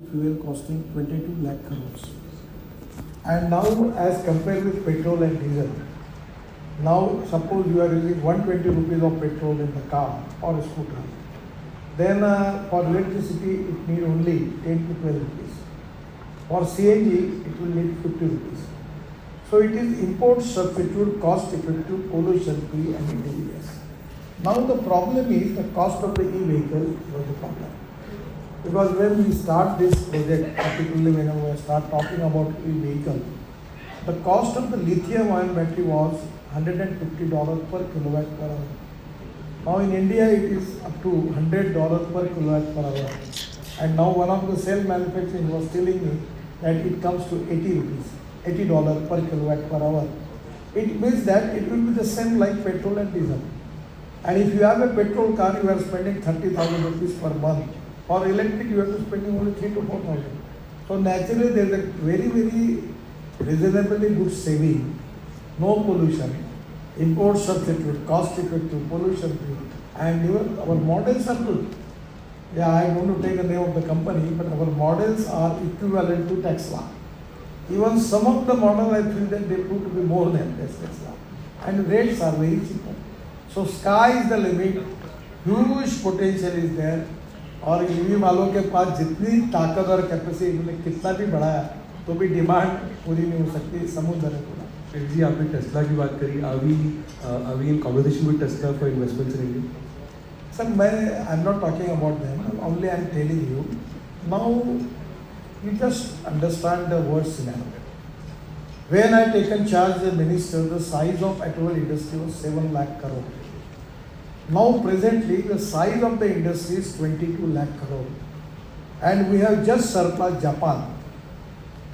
fuel costing 22 lakh crores. And now, as compared with petrol and diesel, now suppose you are using 120 rupees of petrol in the car or a scooter, then for electricity it need only 10 to 12 rupees. For CNG it will need 50 rupees. So it is import substitute, cost effective, pollution free and intelligence. Now the problem is the cost of the e-vehicle was the problem. Because when we start this project, particularly when we start talking about e-vehicle, the cost of the lithium ion battery was $150 per kilowatt per hour. Now in India it is up to $100 per kilowatt per hour. And now one of the cell manufacturers was telling me that it comes to 80 rupees, $80 per kilowatt per hour. It means that it will be the same like petrol and diesel. And if you have a petrol car, you are spending 30,000 rupees per month. For electric, you have to spending only 3 to 4,000. So naturally, there is a very, very reasonably good saving, no pollution, import substitute, cost effective, pollution free, and even our models are good. Yeah, I don't want to take the name of the company, but our models are equivalent to Tesla. Even some of the models, I feel that they prove to be more than Tesla, and rates are very cheap. So sky is the limit. Huge potential is there. और EV वालों के पास जितनी ताकत और capacity उन्हें कितना भी बढ़ाया तो भी डिमांड पूरी नहीं हो सकती, समुद्र है पूरा। जी, आपने टेस्ला की बात करी। Are we in conversation with Tesla for investments in India? Sir मैं I am not talking about them, only I am telling you now you just understand the word scenario. When I taken charge the minister, the size of automobile industry was 7 lakh crore. Now presently the size of the industry is 22 lakh crore and we have just surpassed Japan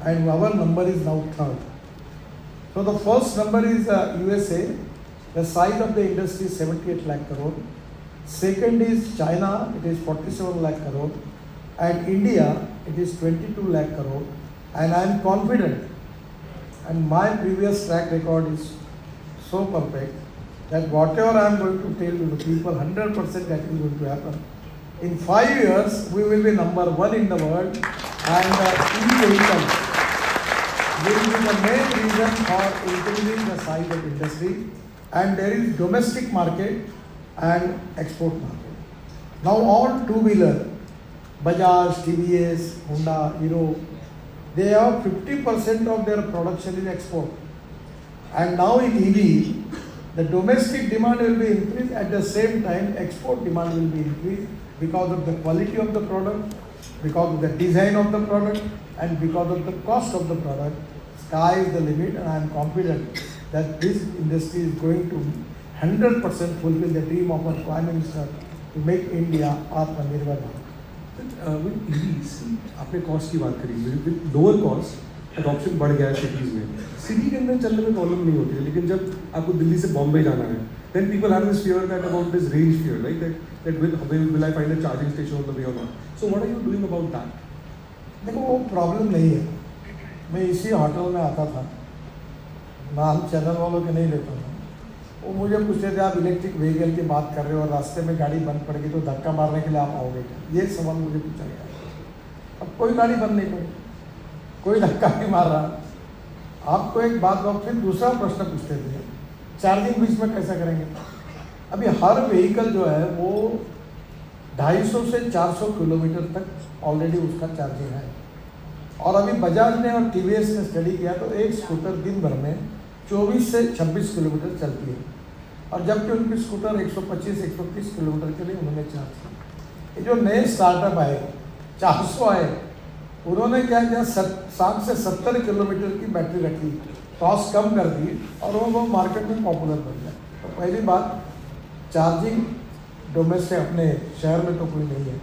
and our number is now third. So the first number is USA, the size of the industry is 78 lakh crore. Second is China, it is 47 lakh crore, and India it is 22 lakh crore, and I am confident and my previous track record is so perfect that whatever I am going to tell you the people 100% that is going to happen. In 5 years we will be number 1 in the world, and e-vehicle will be the main reason for increasing the size of industry, and there is domestic market and export market. Now all two-wheeler, Bajaj, TVS, Honda, Hero, they have 50% of their production in export, and now in EV the domestic demand will be increased, at the same time export demand will be increased because of the quality of the product, because of the design of the product, and because of the cost of the product. Sky is the limit, and I am confident that this industry is going to 100% fulfill the dream of our Prime Minister to make India Atmanirbhar Bharat. With EVs, आपने cost की बात करी। With lower cost adoption बढ़ गया है cities में। City के अंदर चलने में प्रॉब्लम नहीं होती है, लेकिन जब आपको दिल्ली से बॉम्बे जाना है, then people have this fear that about this range fear, right? That will I find a charging station on the way or not? So what are you doing about that? देखो वो प्रॉब्लम नहीं है। मैं इसी hotel में आता था, नाम चैनल वालों के नहीं लेता था। वो मुझे पूछते थे आप इलेक्ट्रिक व्हीकल की बात कर रहे हो और रास्ते में गाड़ी बंद पड़ गई तो धक्का मारने के लिए आप आओगे क्या? ये सवाल मुझे पूछा गया। अब कोई गाड़ी बंद नहीं पड़ी, कोई धक्का नहीं मार रहा। आपको एक बात और फिर दूसरा प्रश्न पूछते थे, चार्जिंग बीच में कैसा करेंगे? अभी हर व्हीकल जो है वो 250 से 400 किलोमीटर तक ऑलरेडी उसका चार्जिंग है, और अभी बजाज ने और टीवीएस ने स्टडी किया तो एक स्कूटर दिन भर में 24 से 26 किलोमीटर चलती है, और जबकि उनकी स्कूटर 125-130 किलोमीटर के लिए उन्होंने चार्ज किया। ये जो नए स्टार्टअप आए 400 आए, उन्होंने क्या किया, 60 से 70 किलोमीटर की बैटरी रखी, कॉस्ट कम कर दी, और वो मार्केट में पॉपुलर बन गया। तो पहली बात, चार्जिंग डोमेस्टिक अपने शहर में तो कोई नहीं है।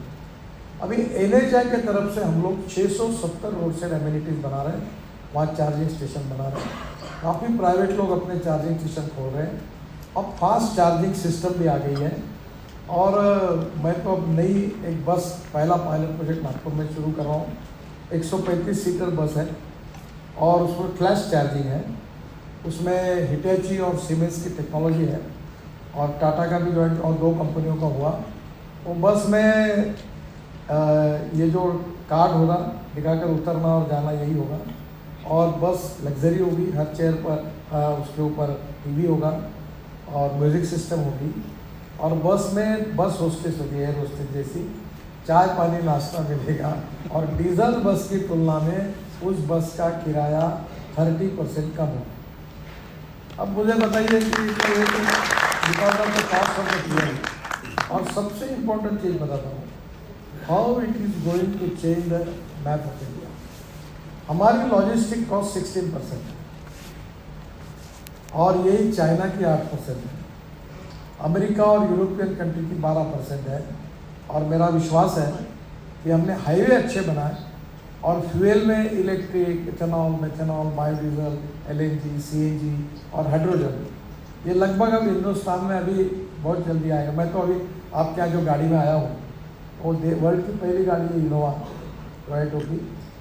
अभी NHAI की तरफ से हम लोग 670 रोड साइड एमिनिटीज़ बना रहे हैं, वहाँ चार्जिंग स्टेशन बना रहे हैं। काफ़ी प्राइवेट लोग अपने चार्जिंग स्टेशन खोल रहे हैं, अब फास्ट चार्जिंग सिस्टम भी आ गई है। और मैं तो अब नई एक बस, पहला पायलट प्रोजेक्ट नागपुर में शुरू कर रहा हूँ। 135 सीटर बस है और उसमें फ्लैश चार्जिंग है, उसमें हिटैची और सीमेंस की टेक्नोलॉजी है, और टाटा का भी जॉइंट और 2 कंपनियों का हुआ। वो बस में ये जो कार्ड होगा, दिखाकर उतरना और जाना यही होगा। और बस लग्जरी होगी, हर चेयर पर उसके ऊपर टीवी होगा और म्यूज़िक सिस्टम होगी। और बस में बस होस्टेस होगी, एयर होस्टेस जैसी, चाय पानी नाश्ता मिलेगा। और डीजल बस की तुलना में उस बस का किराया 30% कम हो। अब मुझे बताइए कि because of the cost of the fuel. और सबसे इम्पोर्टेंट चीज़ बताता हूँ, how it is going to change the map of India. हमारी लॉजिस्टिक कॉस्ट 16% है और यही चाइना की 8% है, अमेरिका और यूरोपियन कंट्री की 12% है। और मेरा विश्वास है कि हमने हाईवे अच्छे बनाए और फ्यूल में electric, ethanol, methanol, biodiesel, LNG, CNG और हाइड्रोजन, ये लगभग अब हिंदुस्तान में अभी बहुत जल्दी आएगा। मैं तो अभी आपके यहाँ जो गाड़ी में आया हूँ वो वर्ल्ड की पहली गाड़ी है इनोवा टोयोटा की,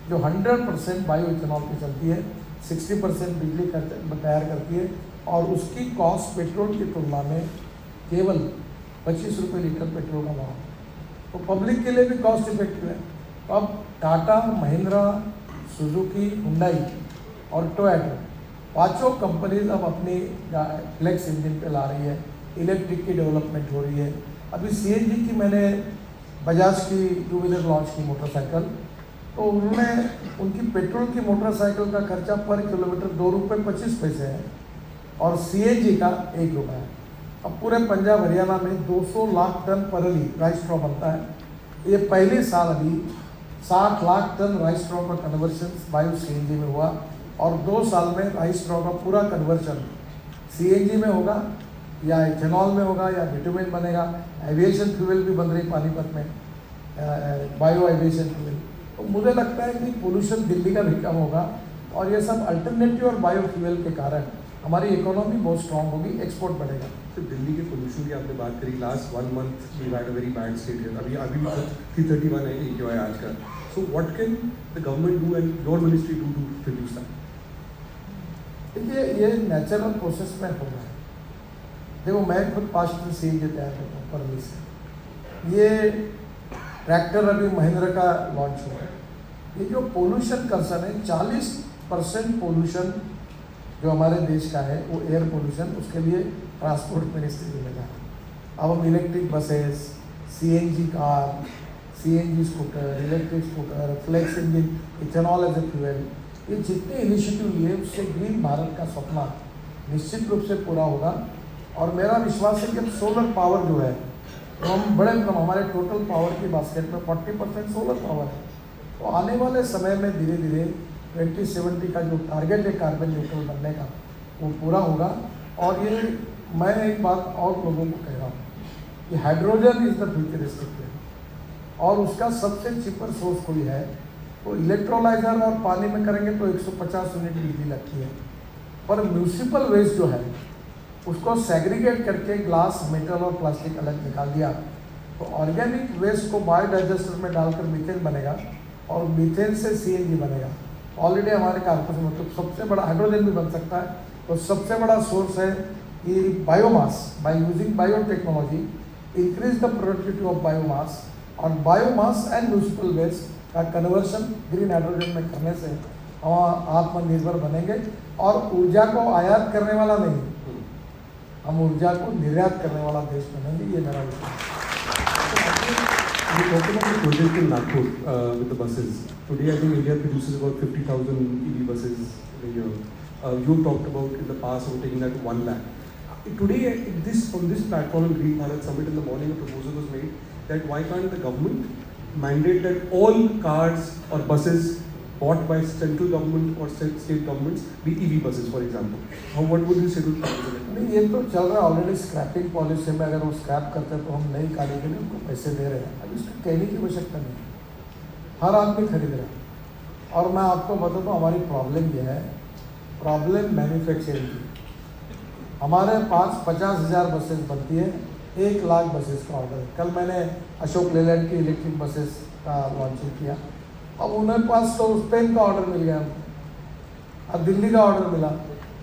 जो 100% बायो इथेनॉल की चलती है, 60% बिजली तैयार करती है और उसकी कॉस्ट पेट्रोल की तुलना में केवल 25 रुपये लीटर पेट्रोल का भाव, तो पब्लिक के लिए भी कॉस्ट इफेक्टिव है। तो अब टाटा, महिंद्रा, सुजुकी, हुंडई और टोयोटा, पांचों कंपनीज अब अपनी फ्लेक्स इंजन पे ला रही है, इलेक्ट्रिक की डेवलपमेंट हो रही है। अभी CNG की मैंने बजाज की 2 व्हीलर लॉन्च की मोटरसाइकिल, तो उन्होंने उनकी पेट्रोल की मोटरसाइकिल का खर्चा पर किलोमीटर 2 रुपये 25 पैसे है और CNG का 1 रुपया है। अब पूरे पंजाब हरियाणा में 200 लाख टन पर राइस स्ट्रॉ बनता है। ये पहले साल अभी 60 लाख टन राइस स्ट्रॉ का कन्वर्शन बायो CNG में हुआ और 2 साल में राइस स्ट्रॉ का पूरा कन्वर्शन CNG में होगा या इथेनॉल में होगा या बिटुमेन बनेगा। एविएशन फ्यूल भी बन रही पानीपत में, बायो एविएशन फ्यूल। तो मुझे लगता है कि पोल्यूशन दिल्ली का भी कम होगा और ये सब अल्टरनेटिव और बायो फ्यूल के कारण हमारी इकोनॉमी बहुत स्ट्रांग होगी, एक्सपोर्ट बढ़ेगा। तो दिल्ली के पोल्यूशन की आपने बात करी, last 1 month we had a very bad state है, अभी 331 है AQI आज का। So what can the government do and your ministry do to reduce that? देखिए, ये नेचुरल प्रोसेस में हो रहा है। देखो, मैं खुद 5 दिन CNG तैयार करता हूँ परमी से। ये ट्रैक्टर अभी महिंद्रा का लॉन्च हुआ है। ये जो पोल्यूशन कंसर्न है, 40% पोल्यूशन जो हमारे देश का है वो एयर पोल्यूशन, उसके लिए ट्रांसपोर्ट मिनिस्ट्री जिम्मेदार है। अब हम electric buses, CNG car, CNG scooter, electric scooter, flex engine, ethanol as a fuel, ये जितने इनिशिएटिव लिए उससे ग्रीन भारत का सपना निश्चित रूप से पूरा होगा। और मेरा विश्वास है कि अब सोलर पावर जो है, तो हम बड़े हमारे टोटल पावर की बास्केट में 40% सोलर पावर है। तो आने वाले समय में धीरे धीरे 2070 का जो टारगेट है कार्बन न्यूट्रल बनने का, वो पूरा होगा। और ये मैं एक बात और लोगों को कह रहा हूँ कि hydrogen is the futuristic fuel और उसका सबसे चीपर सोर्स कोई है तो इलेक्ट्रोलाइजर और पानी में करेंगे तो 150 यूनिट बिजली लगती है। पर म्यूनिसिपल वेस्ट जो है उसको सेग्रीगेट करके ग्लास, मेटल और प्लास्टिक अलग निकाल दिया तो ऑर्गेनिक वेस्ट को बायोडाइजेस्टर में डालकर मीथेन बनेगा और मीथेन से CNG बनेगा। ऑलरेडी हमारे कारखाने में तो सबसे बड़ा हाइड्रोजन भी बन सकता है। तो सबसे बड़ा सोर्स है कि biomass, by using biotechnology increase the productivity of biomass, और बायोमास एंड म्यूनिसिपल वेस्ट का कन्वर्शन ग्रीन हाइड्रोजन में करने से हम आत्मनिर्भर बनेंगे और ऊर्जा को आयात करने वाला नहीं, हम ऊर्जा को निर्यात करने वाला देश बनेंगे। ये मेरा विश्वास है। You talked about the project in Nagpur with the buses. Today, I think India produces about 50,000 EV buses a year. You talked about in the past about taking that to 1 lakh. Today, on this platform, Green Bharat Summit in the morning, a proposal was made that why can't the government mandate that all cars or buses bought by central government or state governments be EV buses, for example? What would you say to the proposal? नहीं, ये तो चल रहा है already. Scrapping policy में अगर वो scrap करते हैं तो हम नई गाड़ी के लिए उनको पैसे दे रहे हैं। अब इसको कहने की आवश्यकता नहीं, हर आदमी खरीद रहा है। और मैं आपको बता दूँ हमारी प्रॉब्लम ये है, प्रॉब्लम मैन्युफैक्चरिंग की। हमारे पास 50,000 बसेस बनती है, 1 लाख बसेस का ऑर्डर है। कल मैंने अशोक लेलैंड की इलेक्ट्रिक बसेस का लॉन्चिंग किया। अब उनके पास तो स्पेन का ऑर्डर मिल गया, अब दिल्ली का ऑर्डर मिला।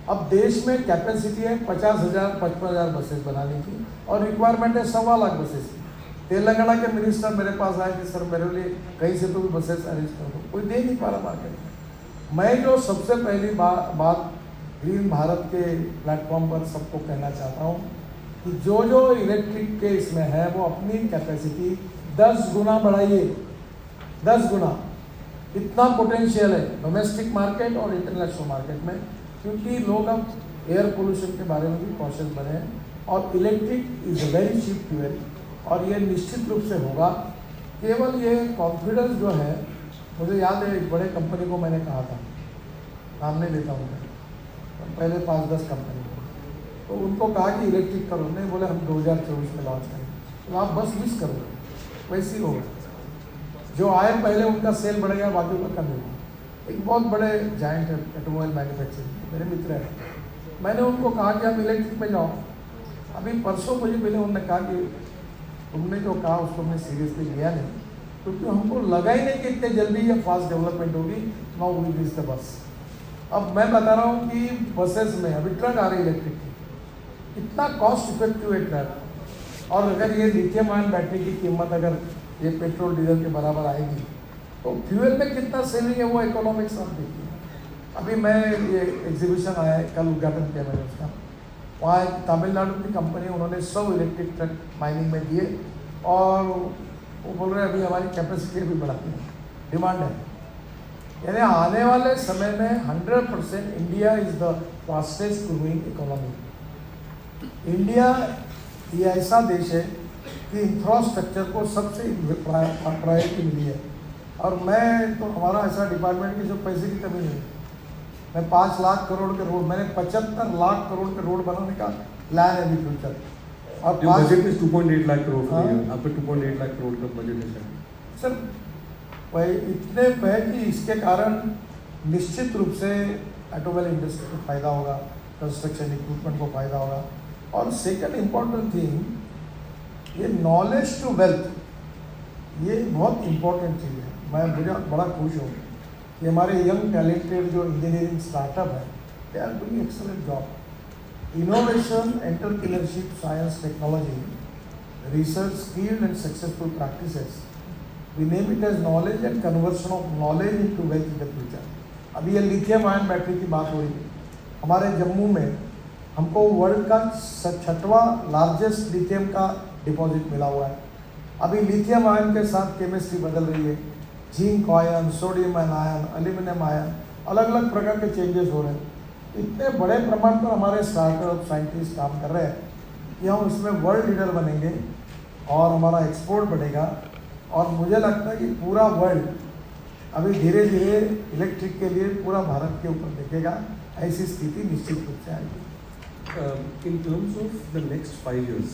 अब देश में कैपेसिटी है 50,000 55,000 बसेस बनाने की और रिक्वायरमेंट है 1.25 लाख बसेस की। तेलंगाना के मिनिस्टर मेरे पास आए कि सर मेरे लिए कहीं से तो भी बसेस अरेंज कर दो, कोई दे नहीं पा रहा मार्केट में। मैं जो सबसे पहली बात ग्रीन भारत के प्लेटफॉर्म पर सबको कहना चाहता हूँ कि जो जो इलेक्ट्रिक के इसमें है वो अपनी कैपेसिटी 10 गुना बढ़ाइए, 10 गुना। इतना पोटेंशियल है डोमेस्टिक मार्केट और इंटरनेशनल मार्केट में, क्योंकि लोग अब एयर पोल्यूशन के बारे में भी कॉशियस बने हैं और electric is a very cheap fuel और ये निश्चित रूप से होगा। केवल ये कॉन्फिडेंस जो है, मुझे याद है एक बड़े कंपनी को मैंने कहा था, नाम नहीं लेता हूँ मैं, पहले 5-10 कंपनी को, तो उनको कहा कि इलेक्ट्रिक करो, नहीं बोले हम 2024 में लॉन्च करेंगे। तो आप बस मिस करो, वैसे ही होगा। जो आए पहले उनका सेल बढ़ेगा, बाकी का कम होगा। एक बहुत बड़े जाइंट है ऑटोमोबाइल मैन्युफैक्चरिंग, मेरे मित्र हैं, मैंने उनको कहा कि आप इलेक्ट्रिक पे जाओ। अभी परसों मुझे मिले, उन्होंने कहा कि तुमने जो कहा उसको हमने सीरियसली लिया नहीं, क्योंकि हमको लगा ही नहीं कि इतने जल्दी ये फास्ट डेवलपमेंट होगी। Now we reach the bus. अब मैं बता रहा हूँ कि बसेस में अभी ट्रक आ रही है इलेक्ट्रिक की, इतना कॉस्ट इफेक्टिव है ट्रक, और अगर ये लिथियम आयन बैटरी की कीमत अगर ये पेट्रोल डीजल के बराबर आएगी तो फ्यूल में कितना सेविंग है वो इकोनॉमिक्स आप देखिए। अभी मैं ये एग्जीबिशन आया है, कल उद्घाटन किया मैंने उसका, वहाँ एक तमिलनाडु की कंपनी, उन्होंने 100 इलेक्ट्रिक ट्रक माइनिंग में दिए और वो बोल रहे हैं अभी हमारी कैपेसिटी भी बढ़ाती है, डिमांड है। यानी आने वाले समय में 100% India is the fastest growing economy. India ये ऐसा देश है कि इंफ्रास्ट्रक्चर को सबसे प्रायोरिटी मिली है, और मैं तो हमारा ऐसा डिपार्टमेंट की जो पैसे की कमी नहीं है। मैं 5 लाख करोड़ के रोड, मैंने 75 लाख करोड़ के रोड बनाने का प्लान है अभी फ्यूचर। और बजट में 2.8 लाख करोड़ आपका 2.8 लाख करोड़ का बजट है सर। भाई इतने है कि इसके कारण निश्चित रूप से ऑटोमोबाइल इंडस्ट्री को फ़ायदा होगा, कंस्ट्रक्शन इक्विपमेंट को फ़ायदा होगा। और सेकंड इम्पॉर्टेंट थिंग, ये नॉलेज टू वेल्थ, ये बहुत इम्पोर्टेंट चीज़ है। मैं मुझे बड़ा खुश हूँ कि हमारे यंग टैलेंटेड जो इंजीनियरिंग स्टार्टअप है, they are doing excellent job. Innovation, entrepreneurship, science, technology, research, skilled and successful practices, we name it as knowledge and conversion of knowledge into wealth in the future. अभी ये lithium ion battery की बात हो रही है, हमारे जम्मू में हमको वर्ल्ड का 6वां लार्जेस्ट लिथियम का डिपॉजिट मिला हुआ है। अभी लिथियम आयन के साथ केमिस्ट्री बदल रही है, zinc ion, sodium ion, aluminium ion, अलग अलग प्रकार के चेंजेस हो रहे हैं। इतने बड़े प्रमाण पर हमारे स्टार्टअप साइंटिस्ट काम कर रहे हैं कि हम इसमें वर्ल्ड लीडर बनेंगे और हमारा एक्सपोर्ट बढ़ेगा। और मुझे लगता है कि पूरा वर्ल्ड अभी धीरे धीरे इलेक्ट्रिक के लिए पूरा भारत के ऊपर देखेगा, ऐसी स्थिति निश्चित रूप से आएगी। In terms of the next 5 years,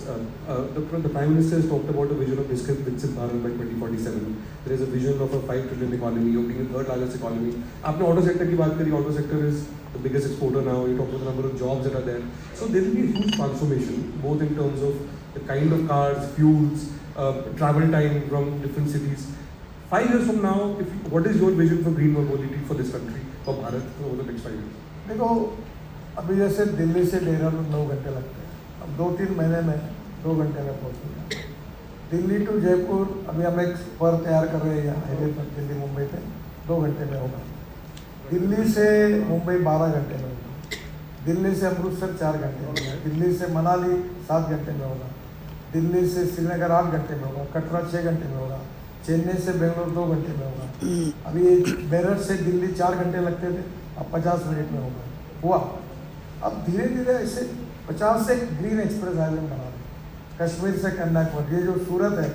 the Prime Minister has talked about a vision of Viksit Bharat by 2047. There is a vision of a 5 trillion economy, of being the third largest economy. आपने auto sector की बात करी, auto sector is the biggest exporter now. You talked about the number of jobs that are there. So there will be a huge transformation, both in terms of the kind of cars, fuels, travel time from different cities. 5 years from now, what is your vision for green mobility for this country, for Bharat, over the next 5 years? देखो, अभी जैसे दिल्ली से देहरादून 9 घंटे लगते हैं, अब 2-3 महीने में 2 घंटे में पहुँचूँगा। दिल्ली टू जयपुर अभी हम एक पर तैयार कर रहे हैं हाईवे पर, दिल्ली मुंबई पे 2 घंटे में होगा। दिल्ली से मुंबई 12 घंटे में होगा। दिल्ली से अमृतसर 4 घंटे में होगा। दिल्ली से मनाली 7 घंटे में होगा। दिल्ली से श्रीनगर 8 घंटे में होगा। कटरा 6 घंटे में होगा। चेन्नई से बेंगलोर 2 घंटे में होगा। अभी मेरठ से दिल्ली 4 घंटे लगते थे, अब 50 मिनट में होगा हुआ। अब धीरे धीरे ऐसे 50 से ग्रीन एक्सप्रेस हाईवे बना रहे हैं। कश्मीर से कन्याकुमारी, ये जो सूरत है,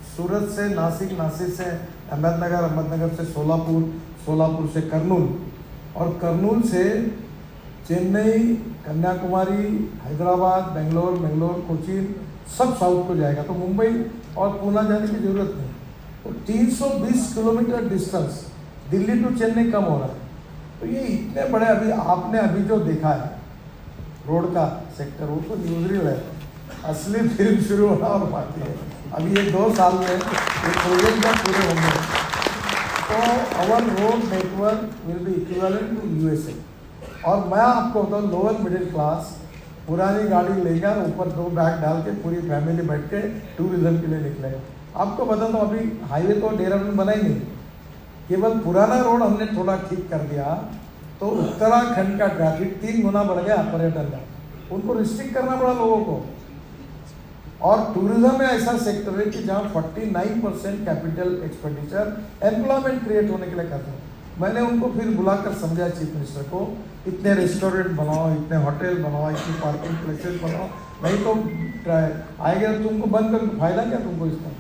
सूरत से नासिक, नासिक से अहमदनगर, अहमदनगर से सोलापुर, सोलापुर से कर्नूल, और कर्नूल से चेन्नई, कन्याकुमारी, हैदराबाद, बेंगलोर, बेंगलोर, कोचीन, सब साउथ को जाएगा। तो मुंबई और पूना जाने की ज़रूरत नहीं। तो 320 kilometre distance Delhi to Chennai कम हो रहा है। तो ये इतने बड़े, आपने अभी जो देखा है रोड का सेक्टर, वो तो न्यूज़ रील है, असली फिल्म शुरू होना और बाकी है। अभी ये 2 साल में ये प्रोजेक्ट जब पूरे होंगे तो our road network will be equivalent to USA। और मैं आपको बताऊँ, लोअर मिडिल क्लास पुरानी गाड़ी लेगा, ऊपर 2 बैग डाल के पूरी फैमिली बैठ के टूरिज्म के लिए निकलेगा। आपको बता दो, अभी हाईवे तो देहरादून बना ही नहीं, केवल पुराना रोड हमने थोड़ा ठीक कर दिया तो उत्तराखंड का ट्रैफिक 3 गुना बढ़ गया पर्यटन का। उनको रिस्ट्रिक्ट करना पड़ा लोगों को। और टूरिज्म में ऐसा सेक्टर है कि जहाँ 49% कैपिटल एक्सपेंडिचर एम्प्लॉयमेंट क्रिएट होने के लिए करते हैं। मैंने उनको फिर बुलाकर समझाया चीफ मिनिस्टर को, इतने रेस्टोरेंट बनाओ, इतने होटल बनाओ, इतनी पार्किंग प्लेसेस बनाओ, नहीं तो आएगा तुमको बंद कर, फायदा क्या तुमको इसका।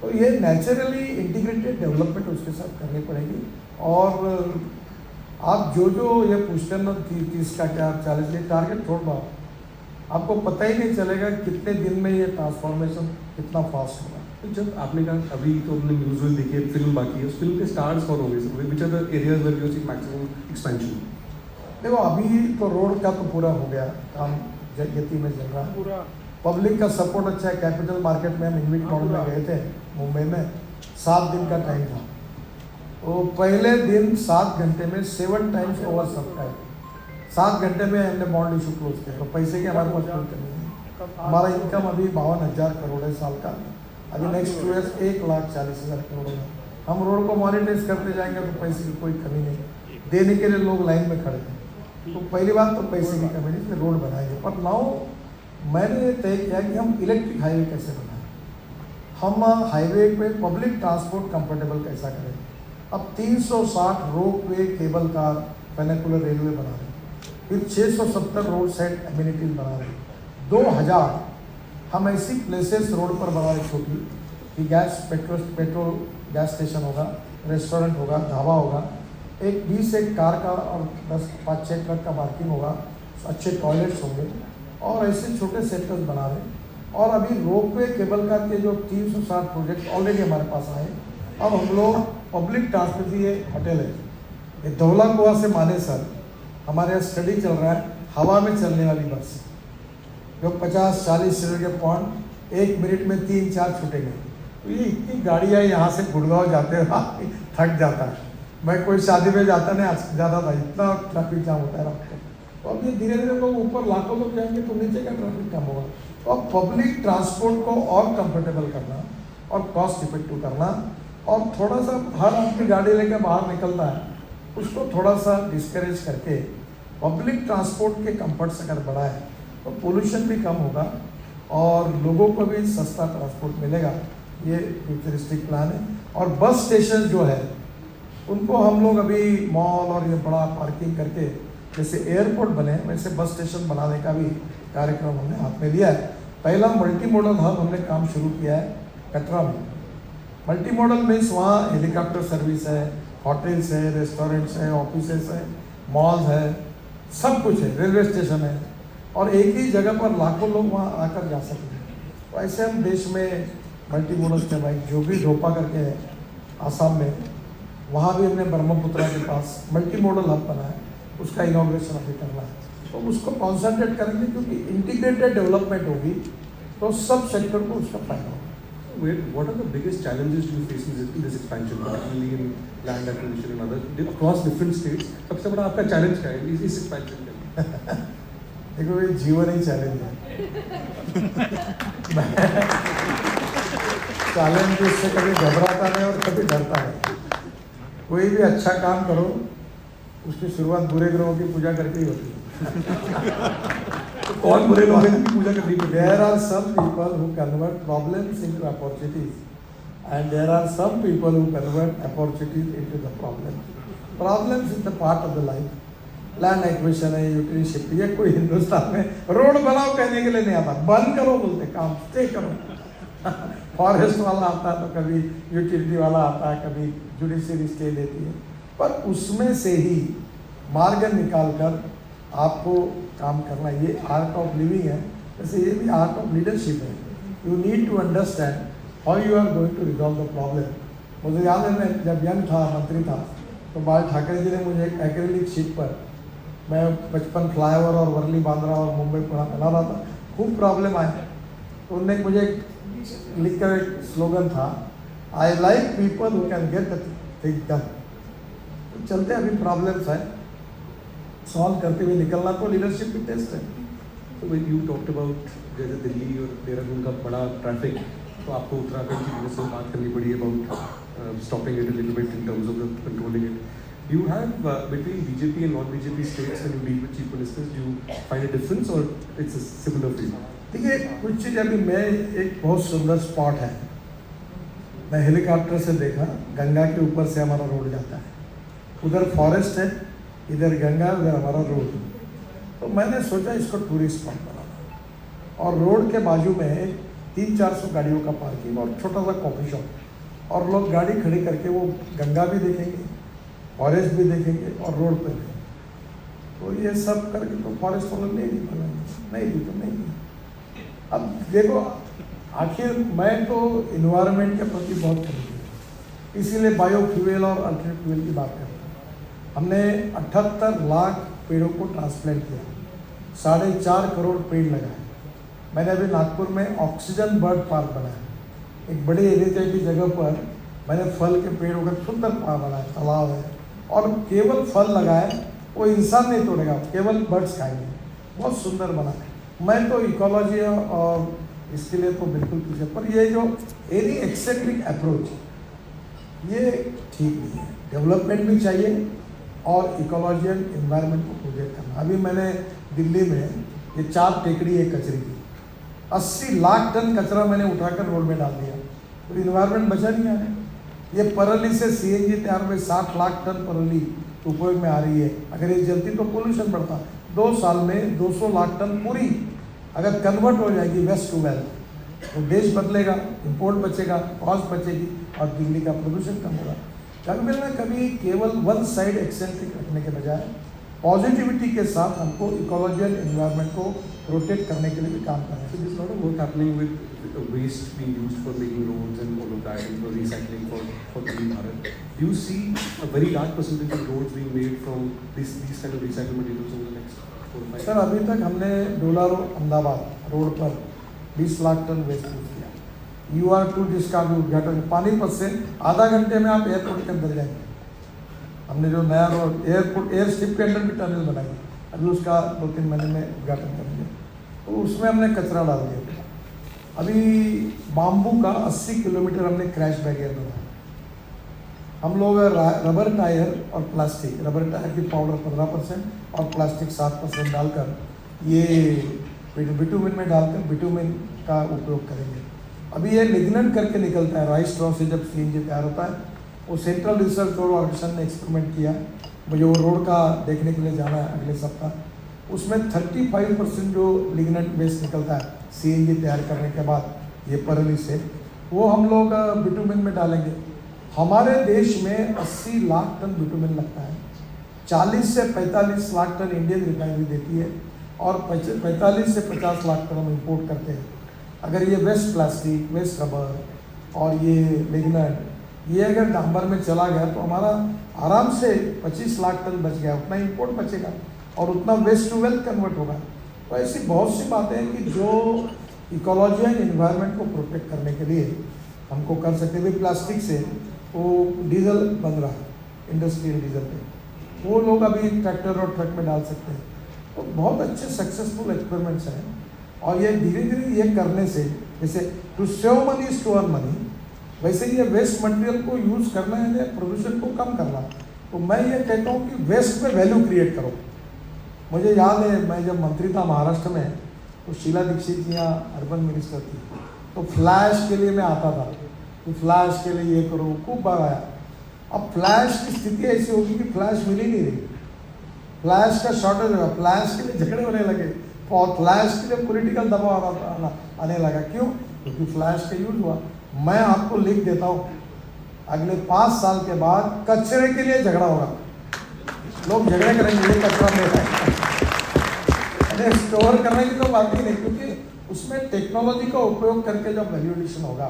तो ये नेचुरली इंटीग्रेटेड डेवलपमेंट उसके साथ करनी पड़ेगी। और आप जो ये पूछते हैं ना 30 का क्या 40, ये टारगेट छोड़ दो, आपको पता ही नहीं चलेगा कितने दिन में ये ट्रांसफॉर्मेशन कितना फास्ट होगा। तो जब आपने कहा अभी तो हमने न्यूज़ देखी है, फिल्म बाकी है, उस फिल्म के स्टार्स कौन होंगे, which are the areas where you see maximum expansion? देखो अभी तो रोड का तो पूरा हो गया काम, यति में चल रहा है पूरा। पब्लिक का सपोर्ट अच्छा है। कैपिटल मार्केट में हम इन्वेट मॉडल में गए थे मुंबई में, 7 दिन का टाइम था। तो पहले दिन 7 घंटे में 7 टाइम्स ओवर सब्सक्राइब, 7 घंटे में हमने बॉन्ड इशू क्लोज किया। तो पैसे की हमारे पास कोई कमी नहीं। हमारा इनकम अभी 52,000 करोड़ है साल का। अभी नेक्स्ट 2 ईयर्स 1,40,000 करोड़ है। हम रोड को मॉनिटाइज करते जाएंगे तो पैसे की कोई कमी नहीं, देने के लिए लोग लाइन में खड़े हैं। तो पहली बात तो पैसे की कमी नहीं, इसलिए रोड बनाएंगे। पर नाउ मैंने तय किया कि हम इलेक्ट्रिक हाईवे कैसे बनाएं, हम हाईवे पे पब्लिक ट्रांसपोर्ट कंफर्टेबल कैसा करें। अब 360 रोप वे, केबल कार, पेनिकुलर रेलवे बना रहे हैं, फिर 670 रोड साइड एमिनिटीज बना रहे हैं, 2000 हम ऐसी प्लेसेस रोड पर बना रहे छोटी कि पेट्रोल गैस स्टेशन होगा, रेस्टोरेंट होगा, ढाबा होगा, एक 20 एक कार का और 10-5-6 ट्रक का पार्किंग होगा, अच्छे टॉयलेट्स होंगे, और ऐसे छोटे सेक्टर्स बना रहे हैं। और अभी रोप वे, केबल कार के जो 360 प्रोजेक्ट ऑलरेडी हमारे पास आए। अब हम लोग पब्लिक ट्रांसपोर्ट, ये होटल है, ये धौला कुआं से मानेसर, हमारे यहाँ स्टडी चल रहा है, हवा में चलने वाली बस जो 50-40 सीटर के पॉइंट 1 मिनट में 3-4 छूटेंगे। तो ये इतनी गाड़ियाँ यहाँ से गुड़गांव जाते हैं, थक जाता है। मैं कोई शादी में जाता नहीं, आज ज़्यादा था, इतना ट्रैफिक जाम होता है रात को। तो अब ये धीरे धीरे लोग ऊपर लाखों लोग जाएंगे तो नीचे का ट्रैफिक कम होगा। तो अब पब्लिक ट्रांसपोर्ट को और कंफर्टेबल करना और कॉस्ट इफेक्टिव करना, और थोड़ा सा हर आदमी गाड़ी लेकर बाहर निकलता है, उसको थोड़ा सा डिस्करेज करके पब्लिक ट्रांसपोर्ट के कंफर्ट्स अगर बढ़ाए तो पोल्यूशन भी कम होगा और लोगों को भी सस्ता ट्रांसपोर्ट मिलेगा। ये फ्यूचरिस्टिक प्लान है। और बस स्टेशन जो है उनको हम लोग अभी मॉल और ये बड़ा पार्किंग करके, जैसे एयरपोर्ट बने वैसे बस स्टेशन बनाने का भी कार्यक्रम हमने हाथ में लिया है। पहला मल्टी मॉडल हब हमने काम शुरू किया है कटरा में। मल्टी मॉडल मीन्स वहाँ हेलीकॉप्टर सर्विस है, होटल्स है, रेस्टोरेंट्स है, ऑफिसेस है, मॉल्स है, सब कुछ है, रेलवे स्टेशन है, और एक ही जगह पर लाखों लोग वहाँ आकर जा सकते हैं। तो ऐसे हम देश में मल्टी मॉडल के भाई जो भी ढोपा करके है आसाम में, वहाँ भी हमने ब्रह्मपुत्रा के पास मल्टी मॉडल हब बना है, उसका इनॉग्रेशन अभी करना है। तो उसको कॉन्सेंट्रेट करेंगे क्योंकि इंटीग्रेटेड डेवलपमेंट होगी तो सब सेक्टर को उसका फायदा होगा। What are the biggest challenges you face in this expansion, particularly in land acquisition and other across different states? सबसे बड़ा आपका चैलेंज क्या है इस एक्सपेंशन में? देखो ये जीवन ही चैलेंज है। चैलेंज से कभी घबराता नहीं और कभी डरता है। कोई भी अच्छा काम करो उसकी शुरुआत बुरे ग्रहों की पूजा करके ही होती है। तो कौन बुरे लोगों की पूजा करनी पड़ती है? There are some people who convert problems into opportunities, and there are some people who convert opportunities into the problems. Problems is the part of the life. Land acquisition है, यूटिलिटी शिफ्ट, ये कोई हिंदुस्तान में road बनाओ कहने के लिए नहीं आता, बंद करो बोलते, काम स्टे करो। फॉरेस्ट वाला आता है तो कभी यूटिलिटी वाला आता है, कभी जुडिशरी स्टे देती है, पर उसमें से ही मार्ग निकाल कर आपको काम करना, ये आर्ट ऑफ लिविंग है। वैसे ये भी आर्ट ऑफ लीडरशिप है। You need to understand how you are going to resolve the problem. मुझे याद है मैं जब यंग था, मंत्री था, तो बाल ठाकरे जी ने मुझे एक एक्रेलिक शीट पर, मैं 55 फ्लाईओवर और वर्ली बांद्रा और मुंबई पुणे बना रहा था, खूब प्रॉब्लम आए, तो उनने मुझे लिख कर एक स्लोगन था, I like people who can get the thing done. तो चलते अभी प्रॉब्लम्स है, सॉल्व करते हुए निकलना तो लीडरशिप की टेस्ट है। तो when you talked about जैसे दिल्ली और देहरादून का बड़ा ट्रैफिक, तो आपको उत्तराखंड की वजह से बात करनी पड़ी about stopping it a little bit in terms of the controlling it. Do you have between BJP and non-BJP states when you deal with chief ministers, do you find a difference or it's a similar feel? देखिए कुछ चीज़ अभी मैं एक बहुत सुंदर spot है, मैं helicopter से देखा, गंगा के ऊपर से हमारा रोड जाता है, उधर फॉरेस्ट है, इधर गंगा, उधर हमारा रोड। तो मैंने सोचा इसको टूरिस्ट स्पॉट बनाना, और रोड के बाजू में 300-400 गाड़ियों का पार्किंग और छोटा सा कॉफ़ी शॉप, और लोग गाड़ी खड़ी करके वो गंगा भी देखेंगे, फॉरेस्ट भी देखेंगे और रोड पर भी। तो ये सब करके तो फॉरेस्ट वाले नहीं दी तो नहीं दी। अब देखो आखिर मैं तो इन्वायरमेंट के प्रति बहुत करीबी हूँ, इसीलिए बायोफ्यूल और अल्टरनेट फ्यूल की बात करते हैं। हमने 78 लाख पेड़ों को ट्रांसप्लांट किया, 4.5 करोड़ पेड़ लगाए। मैंने अभी नागपुर में ऑक्सीजन बर्ड पार्क बनाया, एक बड़ी एरिया की जगह पर मैंने फल के पेड़ों का सुंदर पार्क बनाया, तालाब है, और केवल फल लगाए, वो इंसान नहीं तोड़ेगा, केवल बर्ड्स खाएंगे, बहुत सुंदर बना। मैं तो इकोलॉजी और इसके लिए तो बिल्कुल पीछे, पर ये जो एनी एक्सेंट्रिक अप्रोच ये ठीक नहीं है। डेवलपमेंट भी चाहिए और इकोलॉजिकल इन्वायरमेंट को प्रोजेक्ट करना। अभी मैंने दिल्ली में ये 4 टेकड़ी है कचरे की, 80 लाख टन कचरा मैंने उठाकर रोड में डाल दिया, तो इन्वायरमेंट बचा नहीं आ रहा। ये परली से सीएनजी तैयार में 60 लाख टन परली उपयोग में आ रही है, अगर ये जलती तो पोल्यूशन बढ़ता। 2 साल में 200 लाख टन पूरी अगर कन्वर्ट हो जाएगी वेस्ट टू वेल्थ, तो देश बदलेगा, इंपोर्ट बचेगा, कॉस्ट बचेगी और दिल्ली का प्रदूषण कम होगा। कभी ना कभी केवल वन साइड एक्सेंट्रिक रखने के बजाय पॉजिटिविटी के साथ हमको इकोलॉजिकल इन्वायरमेंट को प्रोटेक्ट करने के लिए भी काम करना So there's a lot of work happening with waste being used for making roads and all of that, and for recycling for Clean Bharat. Do you see a very large percentage of roads being made from these kind of recycled materials over the next 4 or 5 years? Sir अभी तक हमने डोलारो Ahmedabad road पर 20 lakh ton waste use किया। UR2 जिसका भी उद्घाटन, पानीपत से आधा घंटे में आप एयरपोर्ट के अंदर जाएंगे। हमने जो नया रोड एयरपोर्ट एयर स्ट्रिप के अंदर भी टनल बनाई, अभी उसका 2-3 महीने में उद्घाटन करेंगे, तो उसमें हमने कचरा डाल दिया। अभी बाम्बू का 80 किलोमीटर हमने क्रैश बैरियर बनाया। हम लोग रबर टायर और प्लास्टिक, रबर टायर की पाउडर 15% और प्लास्टिक 7% डालकर ये बिटुमिन में डालकर बिटुमिन का उपयोग करेंगे। अभी ये लिग्नेंट करके निकलता है, राइस स्ट्रॉ से जब सीएनजी तैयार होता है। वो सेंट्रल रिसर्च और ऑर्गेनाइजेशन ने एक्सपेरिमेंट किया, मुझे वो रोड का देखने के लिए जाना है अगले सप्ताह। उसमें 35% जो लिग्नेंट वेस्ट निकलता है सीएनजी तैयार करने के बाद ये परली से, वो हम लोग बिटुमिन में डालेंगे। हमारे देश में 80 लाख टन बिटुमिन लगता है, 40 से 45 लाख टन इंडियन रिफाइनरी देती है और 45 से 50 लाख टन हम इम्पोर्ट करते हैं। अगर ये वेस्ट प्लास्टिक, वेस्ट रबर और ये लिग्नेंट ये अगर डांबर में चला गया तो हमारा आराम से 25 लाख टन बच गया, उतना इंपोर्ट बचेगा और उतना वेस्ट टू वेल्थ कन्वर्ट होगा। तो ऐसी बहुत सी बातें हैं कि जो इकोलॉजी एंड इन्वायरमेंट को प्रोटेक्ट करने के लिए हमको कर सकते हैं। प्लास्टिक से वो डीजल बन रहा है, इंडस्ट्रियल डीजल पे, वो लोग अभी ट्रैक्टर और ट्रक में डाल सकते हैं। तो बहुत अच्छे सक्सेसफुल एक्सपेरिमेंट्स हैं और ये धीरे धीरे ये करने से, जैसे to save money is to earn money, वैसे ये वेस्ट मटेरियल को यूज़ करना है, प्रदूषण को कम करना। तो मैं ये कहता हूँ कि वेस्ट में वैल्यू क्रिएट करो। मुझे याद है मैं जब मंत्री था महाराष्ट्र में, तो शीला दीक्षित जी यहाँ अर्बन मिनिस्टर थी, तो फ्लैश के लिए मैं आता था कि फ्लैश के लिए ये करो, खूब बार आया। अब फ्लैश की स्थिति ऐसी होगी कि फ्लैश मिल ही नहीं रही, फ्लैश का शॉर्टेज होगा, फ्लैश के लिए झगड़े होने लगे और फ्लैश के लिए पॉलिटिकल दबाव आने लगा। क्यों? क्योंकि फ्लैश का यूज हुआ। मैं आपको लिख देता हूँ, अगले 5 साल के बाद कचरे के लिए झगड़ा होगा, लोग झगड़े करेंगे ये कचरा मेरा है। स्टोर करने की तो बात ही नहीं, क्योंकि उसमें टेक्नोलॉजी का उपयोग करके जब वैल्यू एडिशन होगा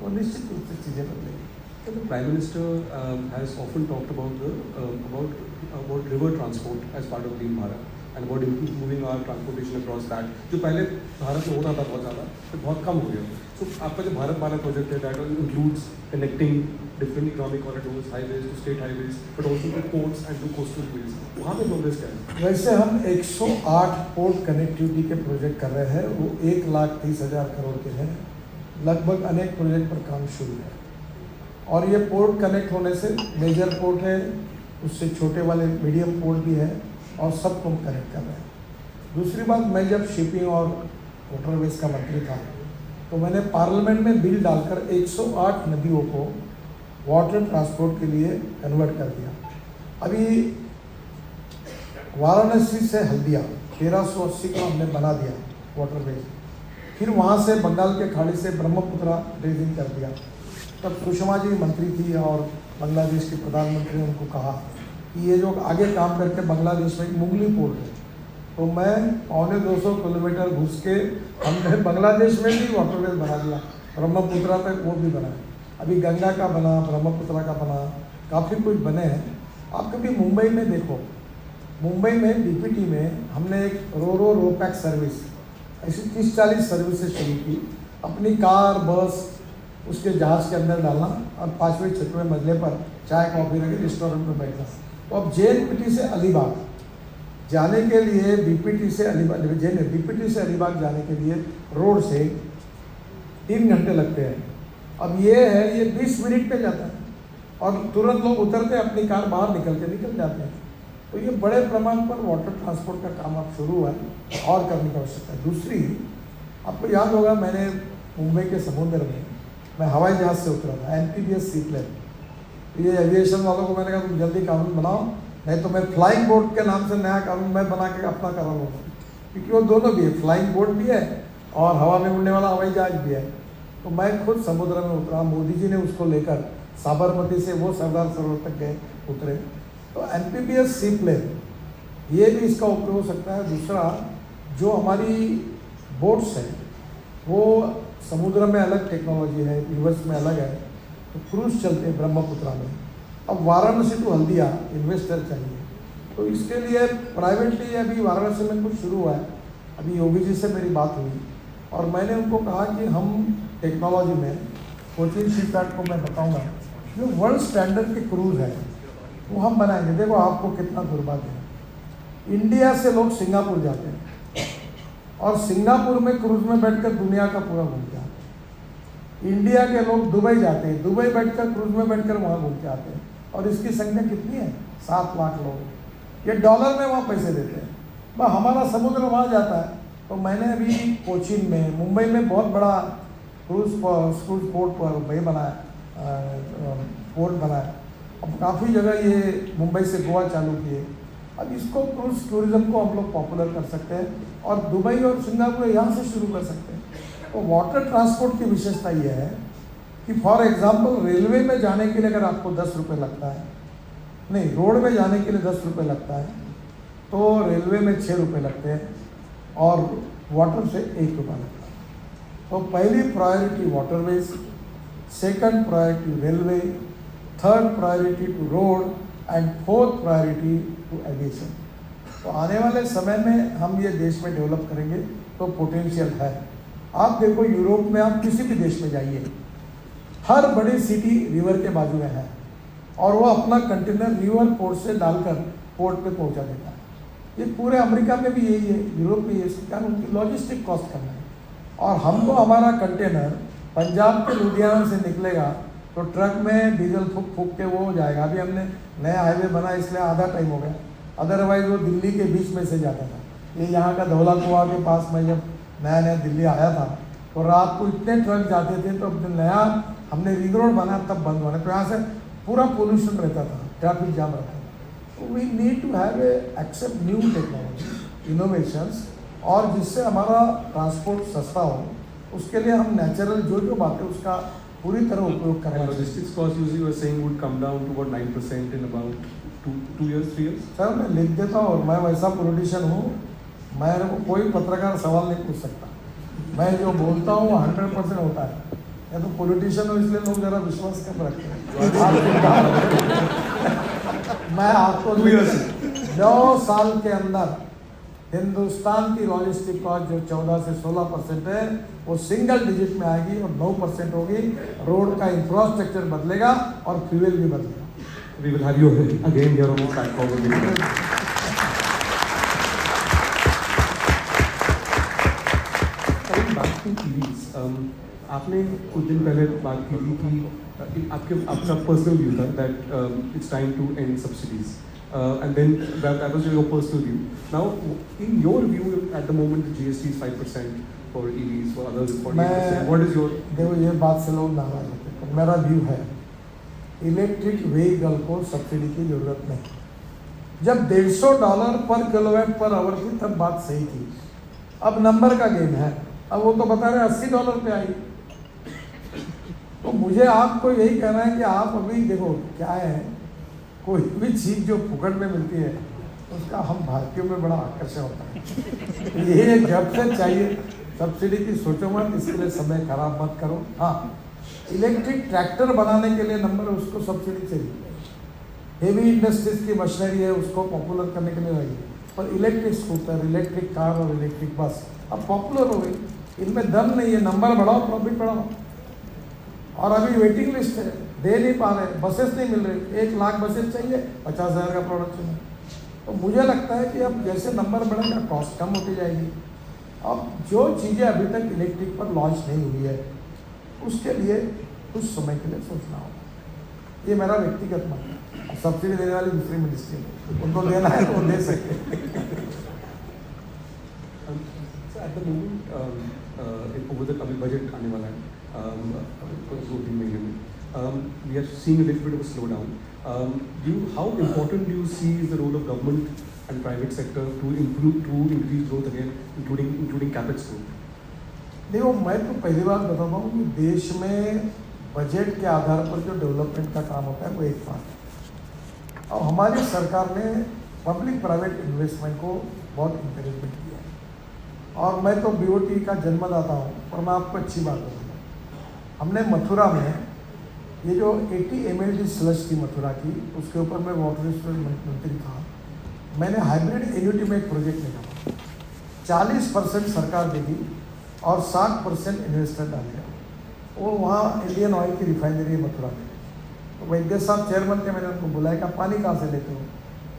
तो निश्चित रूप से चीज़ें बदलेगी। So the Prime Minister has often talked about about river transport as part of Clean Bharat. And about improving our transportation across that, जो पहले भारत में होता था बहुत ज़्यादा, तो बहुत कम हो गया। सो आपका जो भारतमाला प्रोजेक्ट है that includes connecting different economic corridors, highways to state highways, but also to ports and to coastal place, वहाँ पे प्रोग्रेस क्या है? वैसे हम 108 पोर्ट कनेक्टिविटी के प्रोजेक्ट कर रहे हैं, वो 1,30,000 करोड़ के हैं। लगभग अनेक प्रोजेक्ट पर काम शुरू है, और ये पोर्ट कनेक्ट होने से मेजर पोर्ट है, उससे छोटे वाले मीडियम पोर्ट भी है, और सबको हम कनेक्ट कर रहे हैं। दूसरी बात, मैं जब शिपिंग और वाटरवेज का मंत्री था, तो मैंने पार्लियामेंट में बिल डालकर 108 नदियों को वाटर ट्रांसपोर्ट के लिए कन्वर्ट कर दिया। अभी वाराणसी से हल्दिया 1380 का हमने बना दिया वाटरवेज, फिर वहाँ से बंगाल के खाड़ी से ब्रह्मपुत्रा ड्रेजिंग कर दिया। तब सुषमा जी मंत्री थी और बांग्लादेश के प्रधानमंत्री ने उनको कहा कि ये जो आगे काम करके बांग्लादेश में एक मुगली पोर्ट है, तो मैं 250 किलोमीटर घुस के हमने बांग्लादेश में भी वाटरवेज बना दिया, ब्रह्मपुत्रा तक वो भी बना। अभी गंगा का बना, ब्रह्मपुत्रा का बना, काफ़ी कुछ बने हैं। आप कभी मुंबई में देखो, मुंबई में डीपीटी में हमने एक रो पैक सर्विस, ऐसी 30-40 सर्विसेज शुरू की। अपनी कार, बस उसके जहाज़ के अंदर डालना और 5वें 6वें मंजिले पर चाय कॉफ़ी रखे रेस्टोरेंट में बैठना। तो अब JNPT से अलीबाग जाने के लिए, बीपीटी से अलीबाग जाने के लिए रोड से 3 घंटे लगते हैं। अब ये है, ये 20 मिनट पे जाता है और तुरंत लोग उतरते हैं, अपनी कार बाहर निकल जाते हैं। तो ये बड़े प्रमाण पर वाटर ट्रांसपोर्ट का काम अब शुरू हुआ है और करने की आवश्यकता है। दूसरी, आपको याद होगा, मैंने मुंबई के समुद्र में मैं हवाई जहाज़ से उतरा था, NPBS सी प्लेन। ये एविएशन वालों को मैंने कहा तुम जल्दी कानून बनाओ, नहीं तो मैं फ्लाइंग बोट के नाम से नया कानून मैं बना के अपना करा लूँगा, क्योंकि वो दोनों भी है, फ्लाइंग बोट भी है और हवा में उड़ने वाला हवाई जहाज भी है। तो मैं खुद समुद्र में उतरा, मोदी जी ने उसको लेकर साबरमती से वो सरदार सरोवर तक गए, उतरे। तो NPBS सी प्लेन, ये भी इसका उपयोग हो सकता है। दूसरा, जो हमारी बोट्स हैं वो समुद्र में अलग टेक्नोलॉजी है, यूएस में अलग है, तो क्रूज चलते हैं ब्रह्मपुत्रा में। अब वाराणसी टू हल्दिया इन्वेस्टर चाहिए, तो इसके लिए प्राइवेटली अभी वाराणसी में कुछ शुरू हुआ है। अभी योगी जी से मेरी बात हुई और मैंने उनको कहा कि हम टेक्नोलॉजी में कोचिन शिपयार्ड को मैं बताऊंगा, जो वर्ल्ड स्टैंडर्ड के क्रूज है वो हम बनाएंगे। देखो आपको कितना दुर्भाग्य है, इंडिया से लोग सिंगापुर जाते हैं और सिंगापुर में क्रूज में बैठकर दुनिया का पूरा घूमते हैं। इंडिया के लोग दुबई जाते हैं, दुबई बैठकर क्रूज में बैठकर वहाँ घूम के आते हैं, और इसकी संख्या कितनी है? 7 लाख लोग। ये डॉलर में वहाँ पैसे देते हैं, वह हमारा समुद्र वहाँ जाता है। तो मैंने अभी कोचीन में, मुंबई में बहुत बड़ा क्रूज पोर्ट पर पोर्ट बनाया। अब काफ़ी जगह ये मुंबई से गोवा चालू किए। अब इसको क्रूज टूरिज्म को हम लोग पॉपुलर कर सकते हैं और दुबई और सिंगापुर यहाँ से शुरू कर सकते हैं। तो वाटर ट्रांसपोर्ट की विशेषता यह है कि फॉर एग्जांपल रेलवे में जाने के लिए अगर आपको 10 रुपये लगता है, नहीं रोड में जाने के लिए 10 रुपये लगता है, तो रेलवे में 6 रुपये लगते हैं और वाटर से 1 रुपया लगता है। तो पहली priority waterways, second priority railway, third priority to road and fourth priority to aviation. तो आने वाले समय में हम ये देश में डेवलप करेंगे तो पोटेंशियल है। आप देखो यूरोप में, आप किसी भी देश में जाइए, हर बड़ी सिटी रिवर के बाजू में है और वो अपना कंटेनर रिवर पोर्ट से डालकर पोर्ट पे पहुंचा देता है। ये पूरे अमेरिका में भी यही है, यूरोप में इसके कारण उनकी लॉजिस्टिक कॉस्ट कम है। और हमको हमारा कंटेनर पंजाब के लुधियाना से निकलेगा तो ट्रक में डीजल फूक के वो हो जाएगा। अभी हमने नया हाईवे बना इसलिए आधा टाइम हो गया, अदरवाइज वो दिल्ली के बीच में से जाता था। ये यहाँ का धौला कुआं के पास में जब नया दिल्ली आया था तो रात को इतने ट्रक जाते थे, तो अब नया हमने रिंग रोड बनाया तब बंद हुआ, तो यहाँ से पूरा पोल्यूशन रहता था, ट्रैफिक जाम रहता था। तो we need to have accept new technology, innovations, और जिससे हमारा ट्रांसपोर्ट सस्ता हो, उसके लिए हम नेचुरल जो बात है उसका पूरी तरह उपयोग करें। Logistics cost usually were saying would come down to about 9% in about 2 years 3 years। Sir मैं लिख देता हूँ, और मैं वैसा पॉलिटिशियन हूँ, मैं कोई पत्रकार सवाल नहीं पूछ सकता। मैं जो बोलता हूँ 100% होता है। या तो पॉलिटिशियन हो इसलिए लोग ज़रा विश्वास कम रखते हैं। मैं आपको 2 years 9 साल के अंदर हिंदुस्तान की लॉजिस्टिक कॉस्ट जो 14 से 16% है वो सिंगल डिजिट में आएगी और 9% होगी। रोड का इंफ्रास्ट्रक्चर बदलेगा और फ्यूल भी बदलेगा। We will have you again here on this platform. Coming back to EVs, आपने कुछ दिन पहले बात की थी कि आपका पर्सनल व्यू था that it's time to end subsidies. And then that was your personal view. Now, in your view, at the moment, the GST is 5% for EVs, for others it's 48%. What is your? देखो ये बात से लोग नाराज होते हैं, पर मेरा व्यू है इलेक्ट्रिक व्हीकल को सब्सिडी की जरूरत नहीं। जब $150 पर किलोवाट पर आवर थी तब बात सही थी। अब नंबर का गेम है। अब वो तो बता रहे $80 पे आई। तो मुझे आपको यही कहना है कि आप अभी देखो क्या है, कोई भी चीज़ जो फुकट में मिलती है उसका हम भारतीयों में बड़ा आकर्षण होता है। ये जब से चाहिए सब्सिडी की सोचो मत, इसके लिए समय खराब मत करो। हाँ, इलेक्ट्रिक ट्रैक्टर बनाने के लिए नंबर उसको सब्सिडी चाहिए। हेवी इंडस्ट्रीज की मशीनरी है उसको पॉपुलर करने के लिए लगी, पर इलेक्ट्रिक स्कूटर, इलेक्ट्रिक कार और इलेक्ट्रिक बस अब पॉपुलर हो गई। इनमें दम नहीं है, नंबर बढ़ाओ, प्रॉफिट बढ़ाओ। और अभी वेटिंग लिस्ट है, दे नहीं पा रहे, बसेस नहीं मिल रही। 1 लाख बसेस चाहिए, 50,000 का प्रोडक्शन है। तो मुझे लगता है कि अब जैसे नंबर बढ़ेगा कॉस्ट कम होती जाएगी। अब जो चीज़ें अभी तक इलेक्ट्रिक पर लॉन्च नहीं हुई है उसके लिए कुछ समय के लिए सोचना होगा। ये मेरा व्यक्तिगत मत है। सब्सिडी देने वाली दूसरी मिनिस्ट्री है, उनको देना है तो वो दे सकते हैं। At the moment, over the अभी बजट आने वाला है 2-3 महीने में, we are seeing a little bit of a slowdown. How important do you see is the role of government and private sector to increase growth again, including capex growth? देखो, मैं तो पहली बार बताता हूँ कि देश में बजट के आधार पर जो डेवलपमेंट का काम होता है वो एक बात है। और हमारी सरकार ने पब्लिक प्राइवेट इन्वेस्टमेंट को बहुत इंकरेजमेंट किया है। और मैं तो बीओटी का जन्मदाता हूँ, और मैं आपको अच्छी बात बताऊँ, हमने मथुरा में ये जो 80 mld स्लश थी मथुरा की, उसके ऊपर मैं वाटर रिसोर्स मंत्री था। मैंने हाइब्रिड एन्युटी में एक प्रोजेक्ट निकाला, 40% सरकार देगी और 60% इन्वेस्टर डालेगा। वो वहाँ इंडियन ऑयल की रिफाइनरी है मथुरा में। तो वैद्य साहब चेयरमैन थे, मैंने उनको बुलाया कि पानी कहाँ से लेते हो?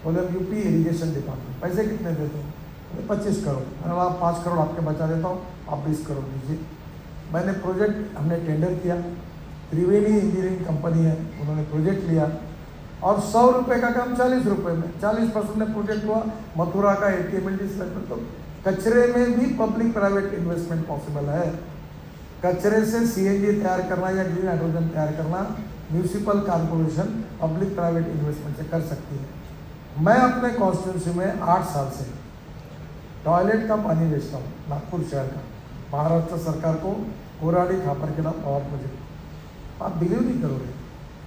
बोले यूपी इरीगेशन डिपार्टमेंट। पैसे कितने देते हो? बोले 25 करोड़। मैंने बोला 5 करोड़ आपके बचा देता हूँ, आप 20 करोड़ दीजिए। मैंने प्रोजेक्ट, हमने टेंडर किया, त्रिवेणी इंजीनियरिंग कंपनी है, उन्होंने प्रोजेक्ट लिया और 100 रुपये का काम 40 रुपये में, 40% में प्रोजेक्ट हुआ मथुरा का 80 mld स्लश में। तो कचरे में भी पब्लिक प्राइवेट इन्वेस्टमेंट पॉसिबल है। कचरे से सीएनजी तैयार करना या ग्रीन हाइड्रोजन तैयार करना municipal corporation public private investment से कर सकती है। मैं अपने कॉन्स्टिट्यूंसी में 8 साल से टॉयलेट का पानी बेचता हूँ, नागपुर शहर का, महाराष्ट्र सरकार को कोराडी खापरखेड़ा पावर प्रोजेक्ट। आप बिलीव नहीं करोगे,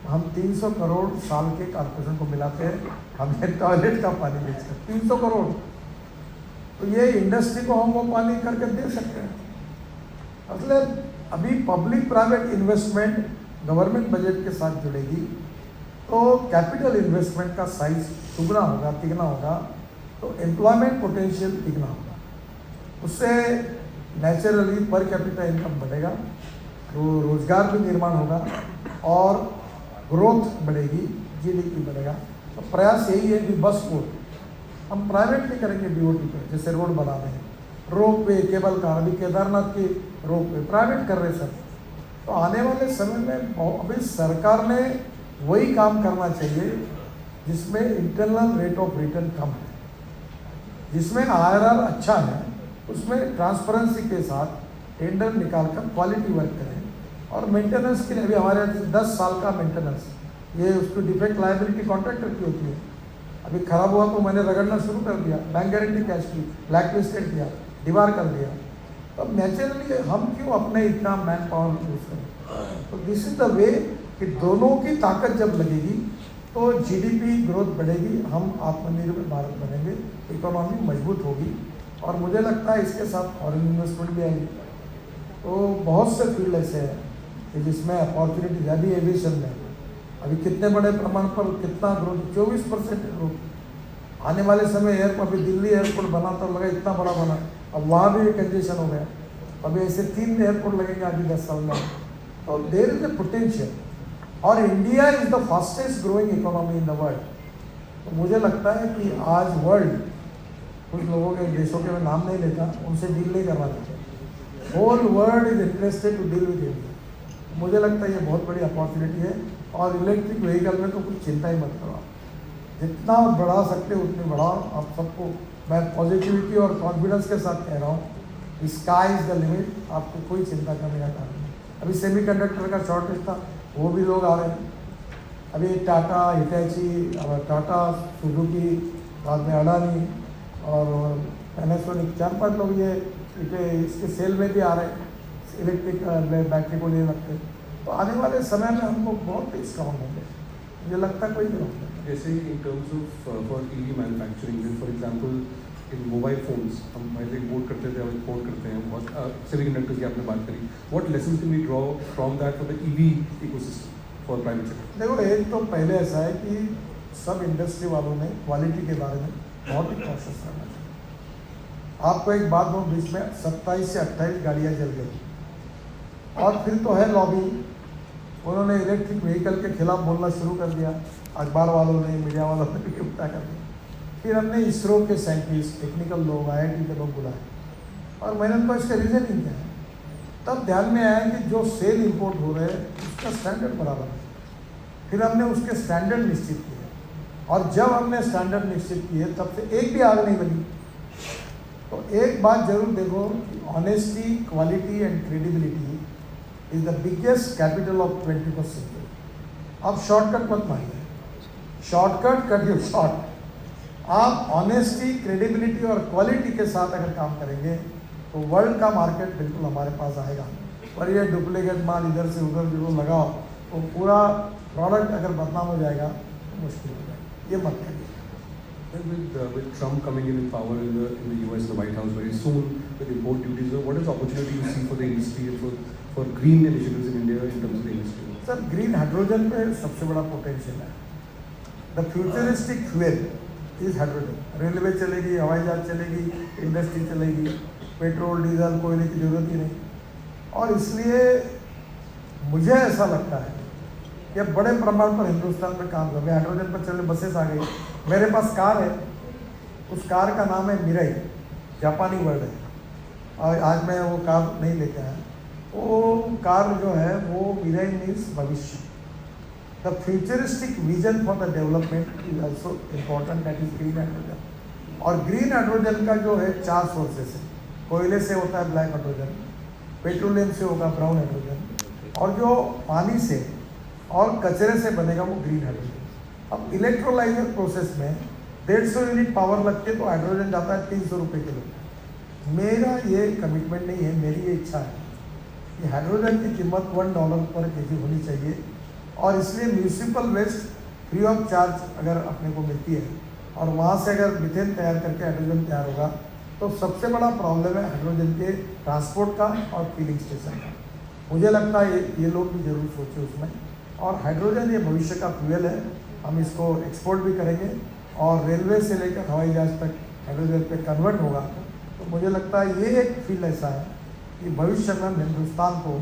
हम 300 करोड़ साल के कॉर्पोरेशन को मिलाते हैं, हमें टॉयलेट का पानी बेचकर 300 करोड़। तो ये इंडस्ट्री को हम वो पानी करके दे सकते हैं। मतलब अभी public private investment government budget के साथ जुड़ेगी तो कैपिटल इन्वेस्टमेंट का साइज दुगना होगा, तिगना होगा, तो एम्प्लॉयमेंट पोटेंशियल तिगना होगा। उससे नेचुरली पर कैपिटा इनकम बढ़ेगा, रोजगार भी निर्माण होगा और ग्रोथ बढ़ेगी, जीडीपी बढ़ेगा। तो प्रयास यही है कि बस को हम प्राइवेट भी करेंगे, बीओटी पे जैसे रोड बना रहे हैं, रोप वे, केबल कार, अभी केदारनाथ की रोप वे प्राइवेट कर रहे सर। तो आने वाले समय में अभी सरकार ने वही काम करना चाहिए जिसमें इंटरनल रेट ऑफ रिटर्न कम है, जिसमें आईआरआर अच्छा है, उसमें ट्रांसपेरेंसी के साथ टेंडर निकालकर क्वालिटी वर्क करें। और मेंटेनेंस के लिए अभी हमारे यहाँ 10 साल का मेंटेनेंस, ये उसकी डिफेक्ट लायबिलिटी कॉन्ट्रैक्टर की होती है। अभी खराब हुआ तो मैंने रगड़ना शुरू कर दिया, बैंक गारंटी कैश की, ब्लैक लिस्टेड किया, डिबार कर दिया। तो नेचुरली हम क्यों अपने इतना मैन पावर यूज करें? तो दिस इज द वे कि दोनों की ताकत जब लगेगी तो जीडीपी ग्रोथ बढ़ेगी, हम आत्मनिर्भर भारत बनेंगे, इकोनॉमी मजबूत होगी। और मुझे लगता है इसके साथ फॉरेन इन्वेस्टमेंट भी आएगी। तो बहुत से फील्ड ऐसे हैं कि जिसमें अपॉर्चुनिटी अभी एविएशन में अभी कितने बड़े प्रमाण पर कितना ग्रोथ, 24% ग्रोथ। आने वाले समय एयरपोर्ट, अभी दिल्ली एयरपोर्ट बना तो लगा इतना बड़ा बना, अब वहाँ भी कंजेशन हो गया, अभी ऐसे 3 एयरपोर्ट लगेंगे आगे 10 साल में। तो देयर इज ए पोटेंशियल, और India is the fastest growing economy in the world. तो मुझे लगता है कि आज वर्ल्ड, कुछ लोगों के देशों के मैं नाम नहीं लेता, उनसे डील नहीं करना चाहते, whole world is interested to deal with India. मुझे लगता है ये बहुत बड़ी अपॉर्चुनिटी है, और इलेक्ट्रिक व्हीकल में तो कुछ चिंता ही मत करो, जितना बढ़ा सकते हो उतनी बढ़ाओ। आप सबको मैं पॉजिटिविटी और कॉन्फिडेंस के साथ कह रहा हूँ, स्काई इज द लिमिट, आपको कोई चिंता करने का कारण नहीं। अभी सेमीकंडक्टर का शॉर्टेज था, वो भी लोग आ रहे हैं। अभी टाटा, हिटैची, टाटा, सुजुकी, बाद में अडानी और पैनासोनिक, 4-5 लोग ये इसके सेल में भी आ रहे हैं, इलेक्ट्रिक बैटरी को लिए लगते हैं। तो आने वाले समय में हम लोग बहुत स्ट्रॉन्ग होंगे, मुझे लगता है कोई नहीं होगा। जैसे in terms of for EV manufacturing, for example in mobile phones हम पहले इम्पोर्ट करते थे, अब एक्सपोर्ट करते हैं बहुत। सेमीकंडक्टर्स की आपने बात करी, what lessons can we draw from that for the EV ecosystem for private sector? देखो, एक तो पहले ऐसा है कि सब इंडस्ट्री वालों ने क्वालिटी के बारे में बहुत ही कॉशियस रहना चाहिए। आपको एक बात बोल, बीच में 27 से 28 गाड़ियाँ जल गई, और फिर तो है लॉबी, उन्होंने इलेक्ट्रिक व्हीकल के खिलाफ बोलना शुरू कर दिया, अखबार वालों ने, मीडिया वालों ने भी उल्टा कर दिया। फिर हमने इसरो के साइंटिस्ट, टेक्निकल लोग, IIT के लोग बुलाए, और मैंने उनको इसका रीज़न नहीं किया। तब ध्यान में आया कि जो सेल इंपोर्ट हो रहे हैं उसका स्टैंडर्ड बराबर है। फिर हमने उसके स्टैंडर्ड निश्चित किए, और जब हमने स्टैंडर्ड निश्चित किए तब से एक भी आग नहीं बनी। तो एक बात जरूर देखो कि honesty, quality and credibility is the biggest capital of 21st century. अब शॉर्टकट मत मारिए, शॉर्टकट कट यू शॉर्ट। आप ऑनेस्टी, क्रेडिबिलिटी और क्वालिटी के साथ अगर काम करेंगे तो वर्ल्ड का मार्केट बिल्कुल हमारे पास आएगा। और ये डुप्लीकेट माल इधर से उधर जो लगाओ तो पूरा प्रोडक्ट अगर बदनाम हो जाएगा तो मुश्किल हो जाएगा, ये मत करिए। With Trump coming in power in the US, the White House very soon, with import duties, what is the opportunity you see for the industry and for green initiatives in India in terms of the industry? Sir, green hydrogen पे सबसे बड़ा potential है। The futuristic fuel is hydrogen. Railway चलेगी, हवाई जहाज चलेगी, industry चलेगी, petrol, diesel, कोयले की जरूरत ही नहीं। और इसलिए मुझे ऐसा लगता है कि अब बड़े प्रमाण पर हिंदुस्तान में काम कर रहे हैं। हाइड्रोजन पर चलने बसेस आ गई, मेरे पास कार है, उस कार का नाम है मिराई, जापानी वर्ड है, और आज मैं वो कार नहीं लेके आया। वो कार जो है वो मिराई मीन्स भविष्य। The futuristic vision for the development is also important, that is green hydrogen. और ग्रीन हाइड्रोजन का जो है 4 सोर्सेस है। कोयले से होता है ब्लैक हाइड्रोजन, पेट्रोलियम से होगा ब्राउन हाइड्रोजन, और जो पानी से और कचरे से बनेगा वो ग्रीन हाइड्रोजन। अब इलेक्ट्रोलाइजर प्रोसेस में 150 यूनिट पावर लगती है तो हाइड्रोजन जाता है 300 रुपये किलो। मेरा ये कमिटमेंट नहीं है, मेरी ये इच्छा है कि हाइड्रोजन की कीमत $1 पर केजी होनी चाहिए। और इसलिए municipal waste free of charge अगर अपने को मिलती है, और वहाँ से अगर मीथेन तैयार करके हाइड्रोजन तैयार होगा, तो सबसे बड़ा प्रॉब्लम है हाइड्रोजन के ट्रांसपोर्ट का और फिलिंग स्टेशन का। मुझे लगता है ये लोग भी जरूर सोचे उसमें। और हाइड्रोजन ये भविष्य का फ्यूल है, हम इसको एक्सपोर्ट भी करेंगे, और रेलवे से लेकर हवाई जहाज तक हाइड्रोजन पे कन्वर्ट होगा। तो मुझे लगता है ये एक फील्ड ऐसा है कि भविष्य में हम हिंदुस्तान को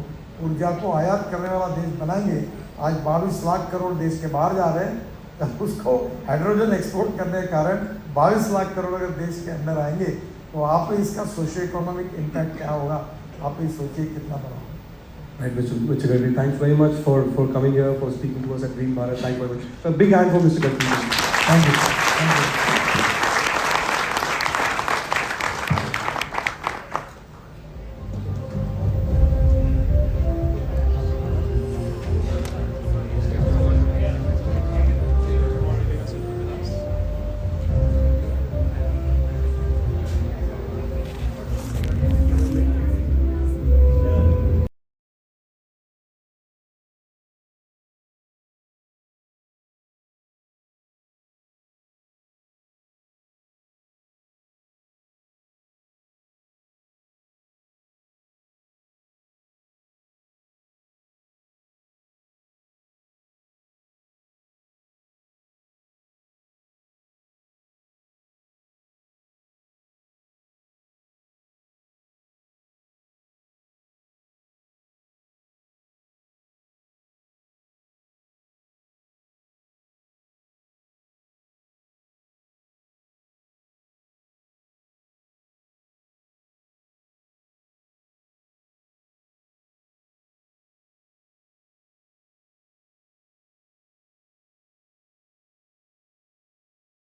ऊर्जा को आयात करने वाला देश बनाएंगे। आज 22 लाख करोड़ देश के बाहर जा रहे हैं, तो उसको हाइड्रोजन एक्सपोर्ट करने के कारण 22 लाख करोड़ अगर देश के अंदर आएंगे तो आप इसका सोशियो इकोनॉमिक इम्पैक्ट क्या होगा, आप ये सोचिए कितना बड़ा होगा। Right, Mr. Gadri, thanks very much for coming here, for speaking to us at Green Bharat. Thank you very much. A big hand for Mr. Gadri. Thank you. Thank you.